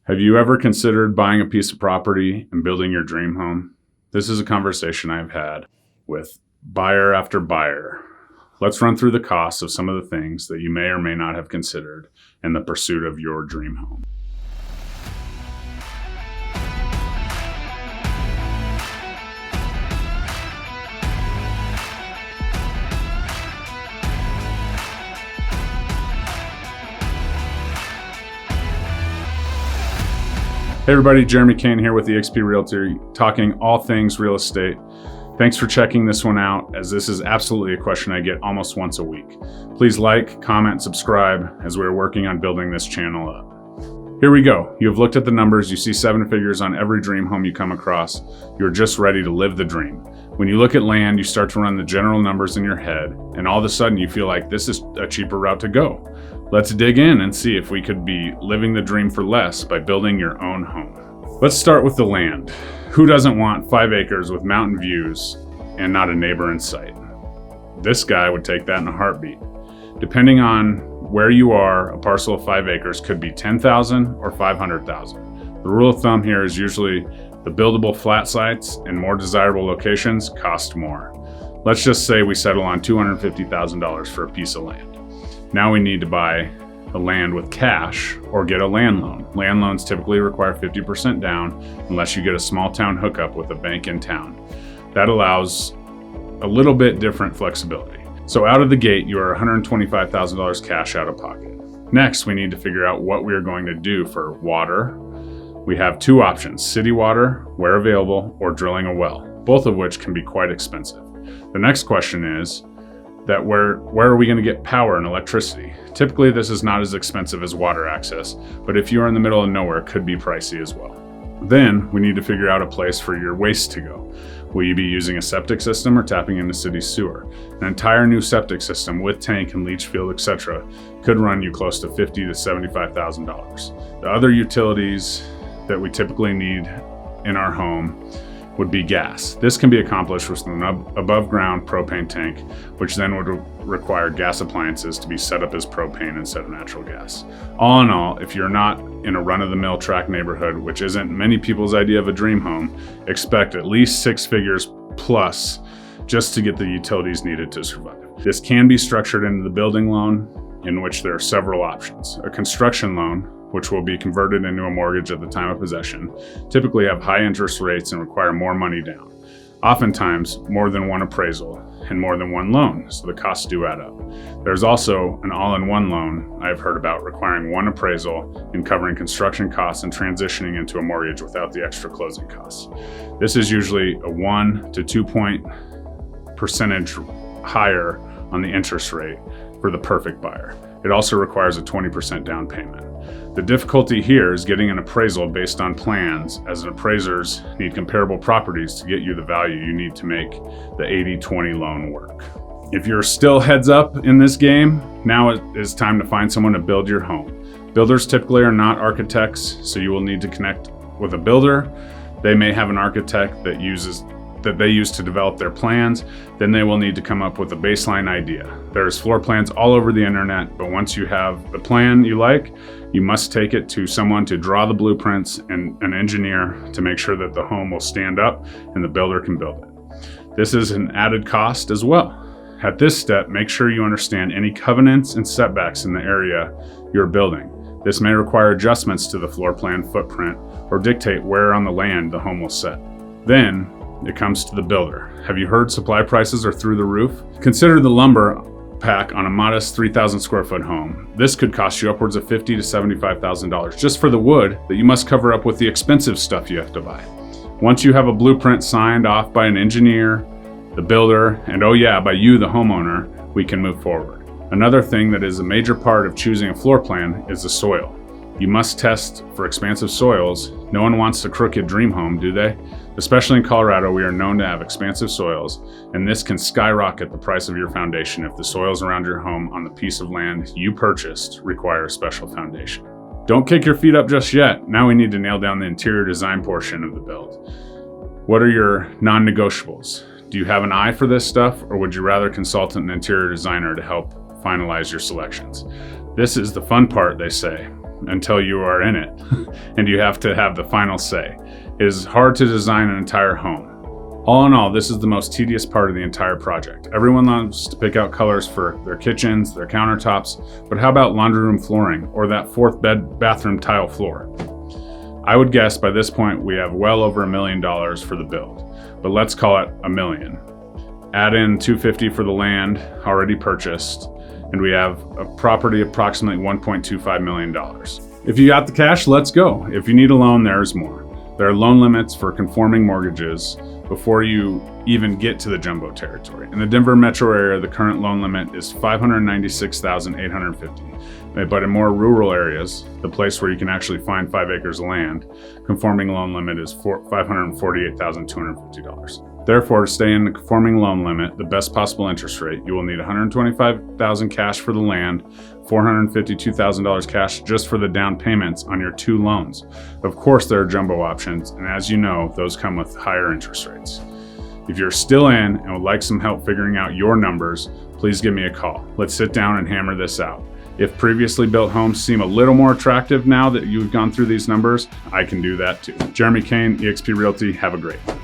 Have you ever considered buying a piece of property and building your dream home? This is a conversation I've had with buyer after buyer. Let's run through the costs of some of the things that you may or may not have considered in the pursuit of your dream home. Hey everybody, Jeremy Kane here with eXp Realty, talking all things real estate. Thanks for checking this one out, as this is absolutely a question I get almost once a week. Please like, comment, subscribe, as we're working on building this channel up. Here we go. You have looked at the numbers, you see seven figures on every dream home you come across. You're just ready to live the dream. When you look at land, you start to run the general numbers in your head, and all of a sudden you feel like this is a cheaper route to go. Let's dig in and see if we could be living the dream for less by building your own home. Let's start with the land. Who doesn't want 5 acres with mountain views and not a neighbor in sight? This guy would take that in a heartbeat. Depending on where you are, a parcel of 5 acres could be $10,000 or $500,000. The rule of thumb here is usually the buildable flat sites and more desirable locations cost more. Let's just say we settle on $250,000 for a piece of land. Now we need to buy the land with cash or get a land loan. Land loans typically require 50% down unless you get a small town hookup with a bank in town. That allows a little bit different flexibility. So out of the gate, you are $125,000 cash out of pocket. Next, we need to figure out what we are going to do for water. We have two options: city water, where available, or drilling a well, both of which can be quite expensive. The next question is, where are we going to get power and electricity? Typically, this is not as expensive as water access, but if you are in the middle of nowhere, it could be pricey as well. Then we need to figure out a place for your waste to go. Will you be using a septic system or tapping into city sewer? An entire new septic system with tank and leach field, etc., could run you close to $50,000 to $75,000. The other utilities that we typically need in our home would be gas. This can be accomplished with an above ground propane tank, which then would require gas appliances to be set up as propane instead of natural gas. All in all, if you're not in a run-of-the-mill tract neighborhood, which isn't many people's idea of a dream home, expect at least 6 figures plus just to get the utilities needed to survive. This can be structured into the building loan, in which there are several options. A construction loan, which will be converted into a mortgage at the time of possession, typically have high interest rates and require more money down. Oftentimes, more than one appraisal and more than one loan, so the costs do add up. There's also an all-in-one loan I've heard about, requiring one appraisal and covering construction costs and transitioning into a mortgage without the extra closing costs. This is usually a 1 to 2 point percentage higher on the interest rate for the perfect buyer. It also requires a 20% down payment. The difficulty here is getting an appraisal based on plans, as appraisers need comparable properties to get you the value you need to make the 80-20 loan work. If you're still heads up in this game, now it is time to find someone to build your home. Builders typically are not architects, so you will need to connect with a builder. They may have an architect that they use to develop their plans. Then they will need to come up with a baseline idea. There's floor plans all over the internet, but once you have the plan you like, you must take it to someone to draw the blueprints and an engineer to make sure that the home will stand up and the builder can build it. This is an added cost as well. At this step, make sure you understand any covenants and setbacks in the area you're building. This may require adjustments to the floor plan footprint or dictate where on the land the home will sit. Then it comes to the builder. Have you heard supply prices are through the roof? Consider the lumber pack on a modest 3,000 square foot home. This could cost you upwards of $50,000 to $75,000 just for the wood that you must cover up with the expensive stuff you have to buy. Once you have a blueprint signed off by an engineer, the builder, and oh yeah, by you, the homeowner, we can move forward. Another thing that is a major part of choosing a floor plan is the soil. You must test for expansive soils. No one wants a crooked dream home, do they? Especially in Colorado, we are known to have expansive soils, and this can skyrocket the price of your foundation if the soils around your home on the piece of land you purchased require a special foundation. Don't kick your feet up just yet. Now we need to nail down the interior design portion of the build. What are your non-negotiables? Do you have an eye for this stuff, or would you rather consult an interior designer to help finalize your selections? This is the fun part, they say. until you are in it, and you have to have the final say. It is hard to design an entire home. All in all, this is the most tedious part of the entire project. Everyone loves to pick out colors for their kitchens, their countertops, but how about laundry room flooring or that fourth bathroom tile floor? I would guess by this point we have well over $1 million for the build, but let's call it $1 million. Add in $250 for the land already purchased, and we have a property approximately $1.25 million. If you got the cash, let's go. If you need a loan, there's more. There are loan limits for conforming mortgages before you even get to the jumbo territory. In the Denver metro area, the current loan limit is $596,850. But in more rural areas, the place where you can actually find 5 acres of land, conforming loan limit is $548,250. Therefore, to stay in the conforming loan limit, the best possible interest rate, you will need $125,000 cash for the land, $452,000 cash just for the down payments on your 2 loans. Of course, there are jumbo options, and as you know, those come with higher interest rates. If you're still in and would like some help figuring out your numbers, please give me a call. Let's sit down and hammer this out. If previously built homes seem a little more attractive now that you've gone through these numbers, I can do that too. Jeremy Kane, eXp Realty, have a great one.